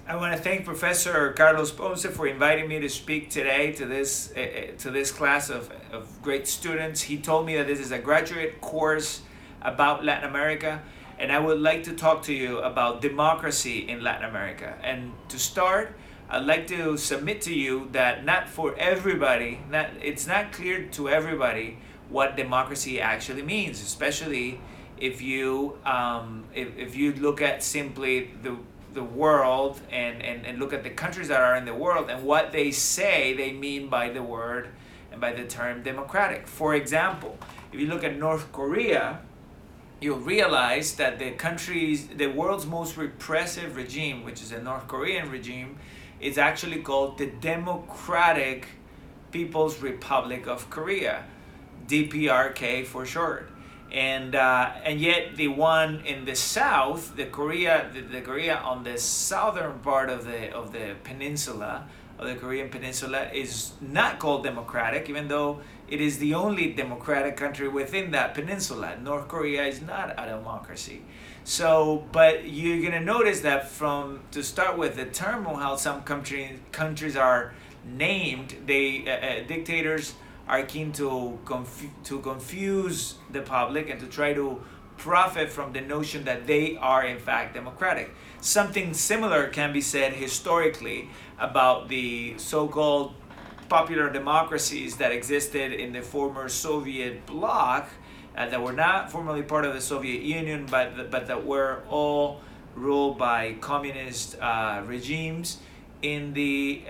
I want to thank Professor Carlos Ponce for inviting me to speak today to this class of great students. He told me that this is a graduate course about Latin America, and I would like to talk to you about democracy in Latin America. And to start, I'd like to submit to you that not for everybody, it's not clear to everybody what democracy actually means, especially if you if you look at simply the world and look at the countries that are in the world and what they say they mean by the word and by the term democratic. For example, if you look at North Korea, you'll realize that the world's most repressive regime, which is the North Korean regime, is actually called the Democratic People's Republic of Korea, DPRK for short. And yet the one in the south, the Korea on the southern part of the peninsula, of the Korean peninsula, is not called democratic, even though it is the only democratic country within that peninsula. North Korea is not a democracy. So, but you're gonna notice that to start with, the term on how some countries are named, dictators are keen to confuse the public and to try to profit from the notion that they are in fact democratic. Something similar can be said historically about the so-called popular democracies that existed in the former Soviet bloc, that were not formally part of the Soviet Union, but that were all ruled by communist regimes in the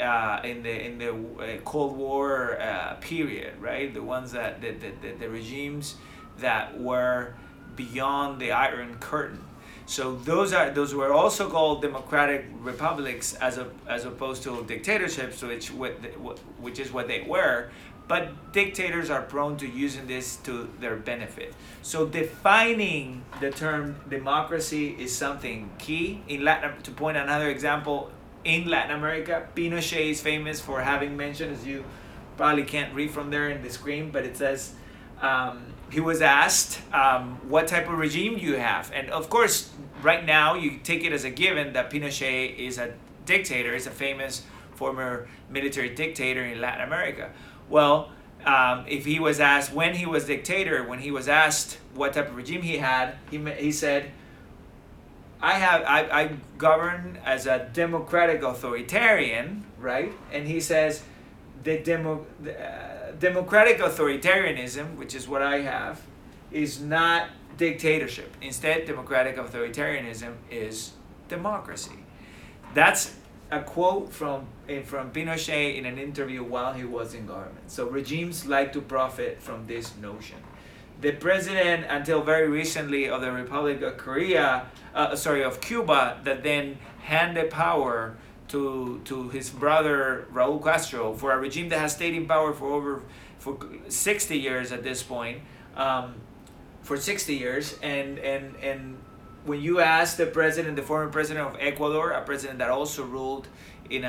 Cold War period, right? The ones that the regimes that were beyond the Iron Curtain. So those were also called democratic republics as opposed to dictatorships, which is what they were. But dictators are prone to using this to their benefit. So defining the term democracy is something key. To point another example, in Latin America, Pinochet is famous for having mentioned, as you probably can't read from there in the screen, but it says he was asked, what type of regime do you have? And of course, right now, you take it as a given that Pinochet is a dictator, is a famous former military dictator in Latin America. Well, if he was asked when he was asked what type of regime he had, he said, I govern as a democratic authoritarian, right? And he says the democratic authoritarianism, which is what I have, is not dictatorship. Instead, democratic authoritarianism is democracy. That's a quote from Pinochet in an interview while he was in government. So regimes like to profit from this notion. The president, until very recently, of the Republic of of Cuba, that then handed power to his brother Raúl Castro, for a regime that has stayed in power for 60 years at this point, for 60 years, and when you ask the former president of Ecuador, a president that also ruled in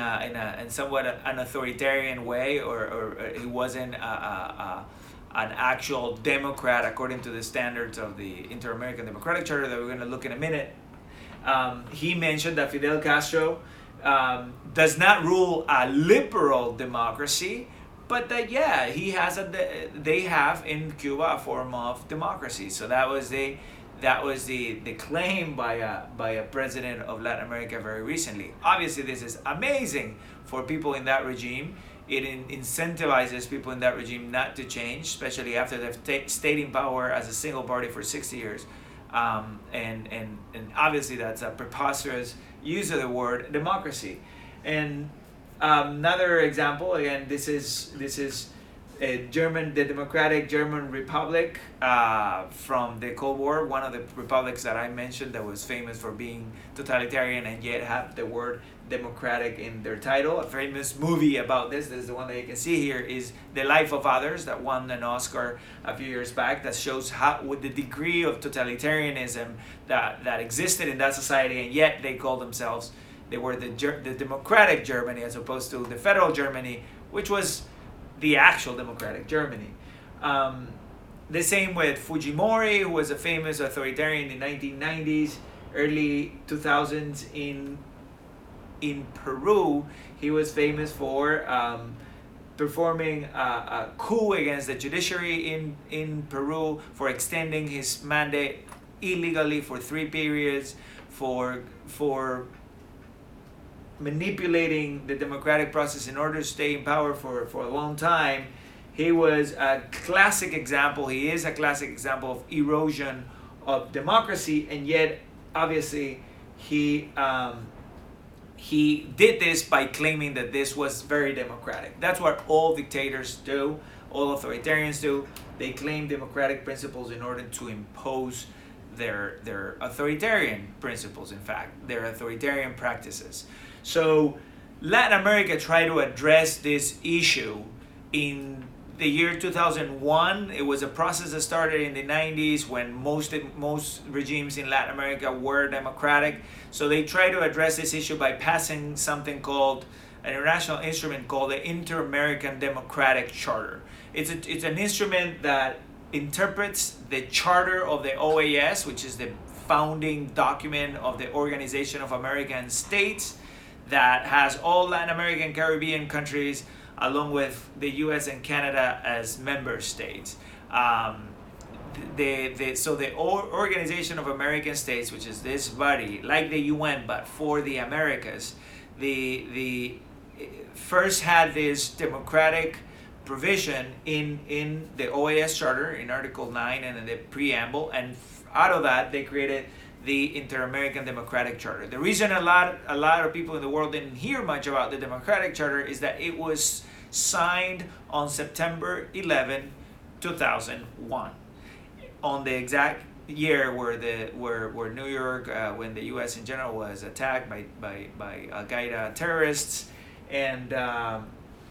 somewhat an authoritarian way, or he wasn't an actual Democrat according to the standards of the Inter-American Democratic Charter that we're going to look in a minute, he mentioned that Fidel Castro does not rule a liberal democracy, but that they have in Cuba a form of democracy. So that was the claim by a president of Latin America very recently. Obviously, this is amazing for people in that regime. It incentivizes people in that regime not to change, especially after they've stayed in power as a single party for 60 years. And obviously that's a preposterous use of the word democracy. And another example, again, this is the Democratic German Republic from the Cold War, one of the republics that I mentioned that was famous for being totalitarian and yet have the word democratic in their title. A famous movie about this is the one that you can see here, is The Life of Others, that won an Oscar a few years back, that shows with the degree of totalitarianism that existed in that society, and yet they were the democratic Germany as opposed to the federal Germany, which was the actual democratic Germany. The same with Fujimori, who was a famous authoritarian in the 1990s, early 2000s in in Peru, he was famous for performing a coup against the judiciary in Peru, for extending his mandate illegally for 3 periods, for manipulating the democratic process in order to stay in power for a long time. He was a classic example. He is a classic example of erosion of democracy, and yet obviously he did this by claiming that this was very democratic. That's what all dictators do, all authoritarians do. They claim democratic principles in order to impose their authoritarian principles, in fact, their authoritarian practices. So Latin America tried to address this issue in the year 2001. It was a process that started in the 90s when most regimes in Latin America were democratic. So they tried to address this issue by passing something called an international instrument called the Inter-American Democratic Charter. It's an instrument that interprets the charter of the OAS, which is the founding document of the Organization of American States, that has all Latin American, Caribbean countries along with the US and Canada as member states. So the Organization of American States, which is this body, like the UN, but for the Americas, the first had this democratic provision in the OAS Charter, in Article 9 and in the preamble, and out of that they created the Inter-American Democratic Charter. The reason a lot of people in the world didn't hear much about the Democratic Charter is that it was signed on September 11, 2001, on the exact year where New York, when the U.S. in general was attacked by Al-Qaeda terrorists, and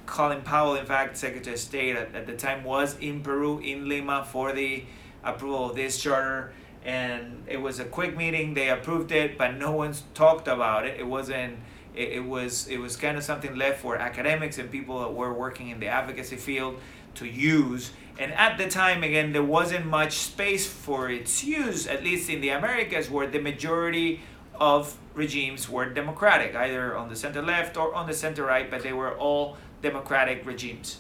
Colin Powell, in fact, Secretary of State at the time, was in Peru, in Lima, for the approval of this charter. And it was a quick meeting. They approved it, but no one's talked about it. It wasn't. It was kind of something left for academics and people that were working in the advocacy field to use. And at the time, again, there wasn't much space for its use, at least in the Americas, where the majority of regimes were democratic, either on the center left or on the center right, but they were all democratic regimes.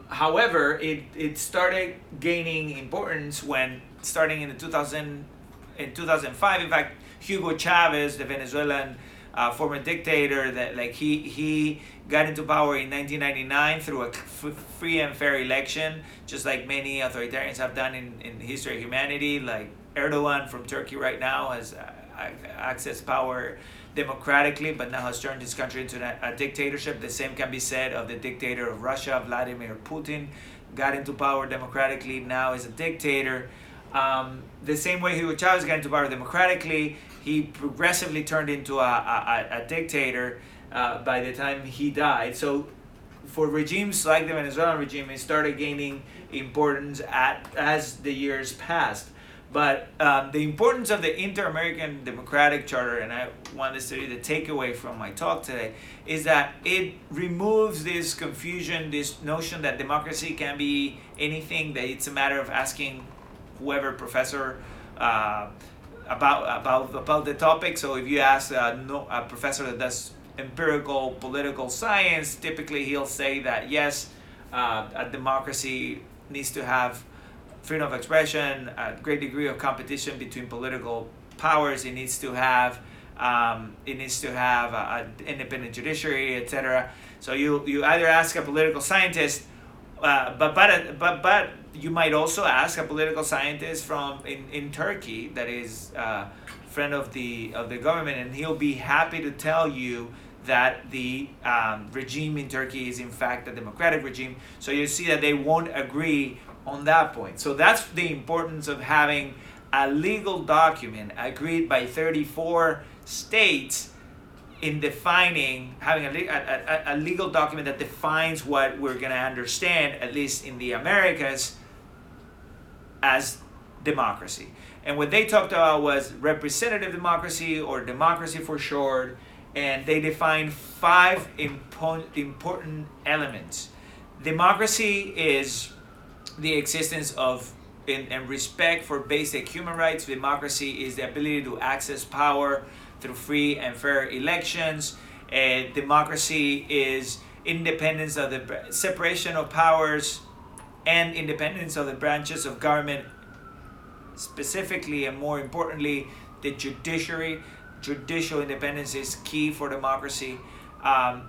However, it started gaining importance when, starting in 2005, in fact, Hugo Chavez, the Venezuelan former dictator, that he got into power in 1999 through a free and fair election, just like many authoritarians have done in the history of humanity. Like Erdogan from Turkey right now has accessed power democratically, but now has turned his country into a dictatorship. The same can be said of the dictator of Russia, Vladimir Putin. Got into power democratically, now is a dictator. The same way Hugo Chavez got into power democratically, he progressively turned into a dictator by the time he died. So for regimes like the Venezuelan regime, it started gaining importance as the years passed. But the importance of the Inter-American Democratic Charter, and I want this to be the takeaway from my talk today, is that it removes this confusion, this notion that democracy can be anything, that it's a matter of asking whoever professor about the topic. So if you ask a professor that does empirical political science, typically he'll say that yes, a democracy needs to have freedom of expression, a great degree of competition between political powers. It needs to have an independent judiciary, etc. So you either ask a political scientist, but you might also ask a political scientist from in Turkey that is a friend of the government, and he'll be happy to tell you that the regime in Turkey is in fact a democratic regime. So you see that they won't agree on that point. So that's the importance of having a legal document agreed by 34 states in defining, having a legal document that defines what we're going to understand, at least in the Americas, as democracy. And what they talked about was representative democracy, or democracy for short, and they defined 5 important elements. Democracy is the existence of and respect for basic human rights. Democracy is the ability to access power through free and fair elections. Democracy is independence of the separation of powers and independence of the branches of government, specifically and more importantly, the judiciary. Judicial independence is key for democracy. And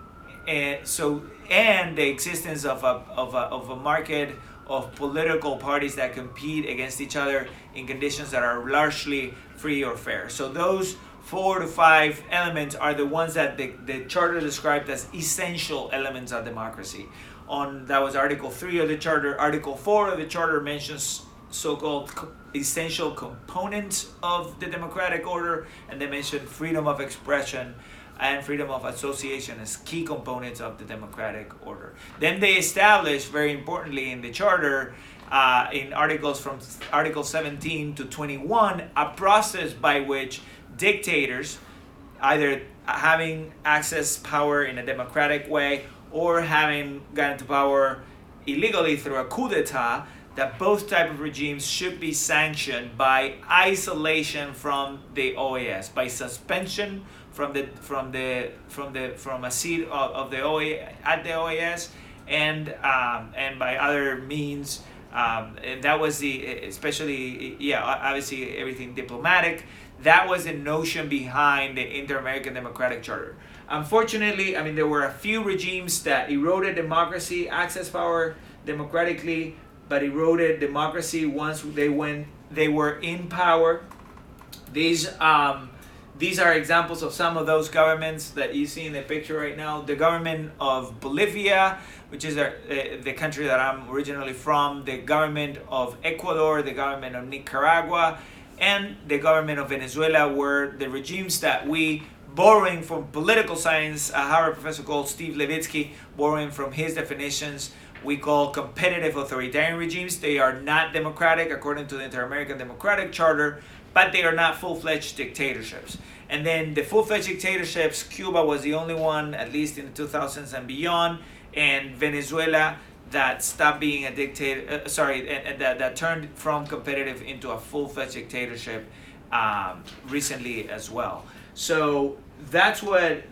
the existence of a market of political parties that compete against each other in conditions that are largely free or fair. So those 4 to 5 elements are the ones that the Charter described as essential elements of democracy. That was Article 3 of the Charter. Article 4 of the Charter mentions so-called essential components of the democratic order, and they mentioned freedom of expression and freedom of association as key components of the democratic order. Then they established, very importantly in the Charter, in articles from Article 17 to 21, a process by which dictators, either having access power in a democratic way or having gotten to power illegally through a coup d'etat, that both type of regimes should be sanctioned by isolation from the OAS, by suspension from a seat of the at the OAS, and by other means. And that was obviously everything diplomatic. That was the notion behind the Inter-American Democratic Charter. Unfortunately, there were a few regimes that eroded democracy, access power democratically, but eroded democracy once they were in power. These are examples of some of those governments that you see in the picture right now. The government of Bolivia, which is the country that I'm originally from, the government of Ecuador, the government of Nicaragua, and the government of Venezuela were the regimes that we, borrowing from political science, a Harvard professor called Steve Levitsky, borrowing from his definitions, we call competitive authoritarian regimes. They are not democratic according to the Inter-American Democratic Charter, but they are not full-fledged dictatorships. And then the full-fledged dictatorships, Cuba was the only one, at least in the 2000s and beyond, and Venezuela that stopped being a dictator, that turned from competitive into a full-fledged dictatorship recently as well. So that's a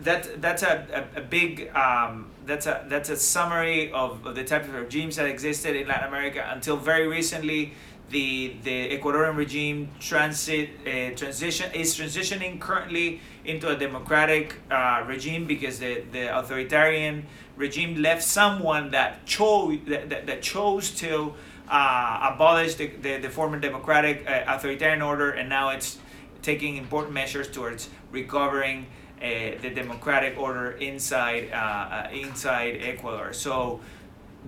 summary of the type of regimes that existed in Latin America until very recently. The Ecuadorian regime is transitioning currently into a democratic regime because the authoritarian regime left someone that chose to abolish the former democratic authoritarian order, and now it's taking important measures towards recovering the democratic order inside Ecuador. So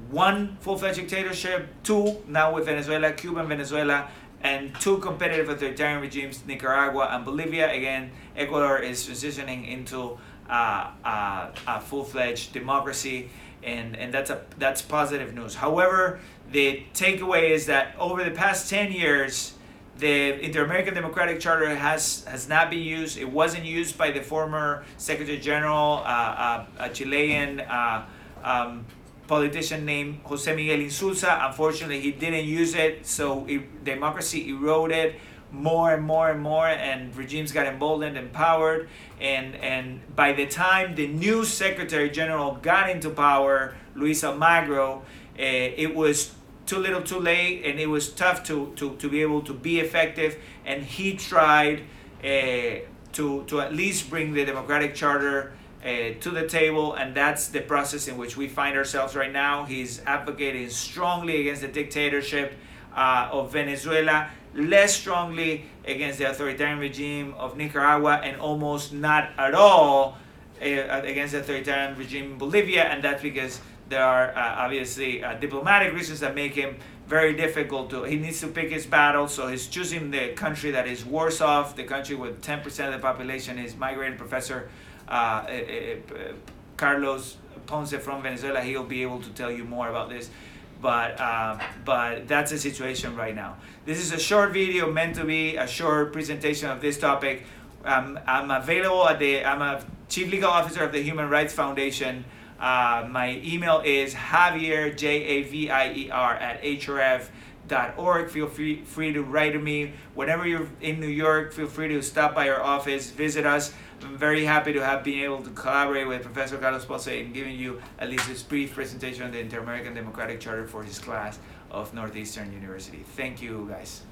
1 full-fledged dictatorship, 2 now with Venezuela, Cuba and Venezuela, and 2 competitive authoritarian regimes, Nicaragua and Bolivia. Again, Ecuador is transitioning into a full-fledged democracy, and that's positive news. However, the takeaway is that over the past 10 years, the Inter-American Democratic Charter has not been used. It wasn't used by the former Secretary General, a Chilean politician named Jose Miguel Insulza. Unfortunately, he didn't use it, so democracy eroded more and more and more, and regimes got emboldened and empowered. And by the time the new Secretary General got into power, Luis Almagro, it was too little too late, and it was tough to be able to be effective. And he tried to at least bring the Democratic Charter to the table, and that's the process in which we find ourselves right now. He's advocating strongly against the dictatorship of Venezuela, less strongly against the authoritarian regime of Nicaragua, and almost not at all against the authoritarian regime in Bolivia. And that's because there are obviously diplomatic reasons that make him very difficult he needs to pick his battle, so he's choosing the country that is worse off, the country with 10% of the population is migrated. Professor Carlos Ponce from Venezuela, he'll be able to tell you more about this, but that's the situation right now. This is a short video meant to be a short presentation of this topic. I'm available I'm a Chief Legal Officer of the Human Rights Foundation. My email is Javier, Javier, @hrf Org. Feel free to write to me. Whenever you're in New York, feel free to stop by our office, visit us. I'm very happy to have been able to collaborate with Professor Carlos Ponce in giving you at least this brief presentation on the Inter-American Democratic Charter for his class of Northeastern University. Thank you, guys.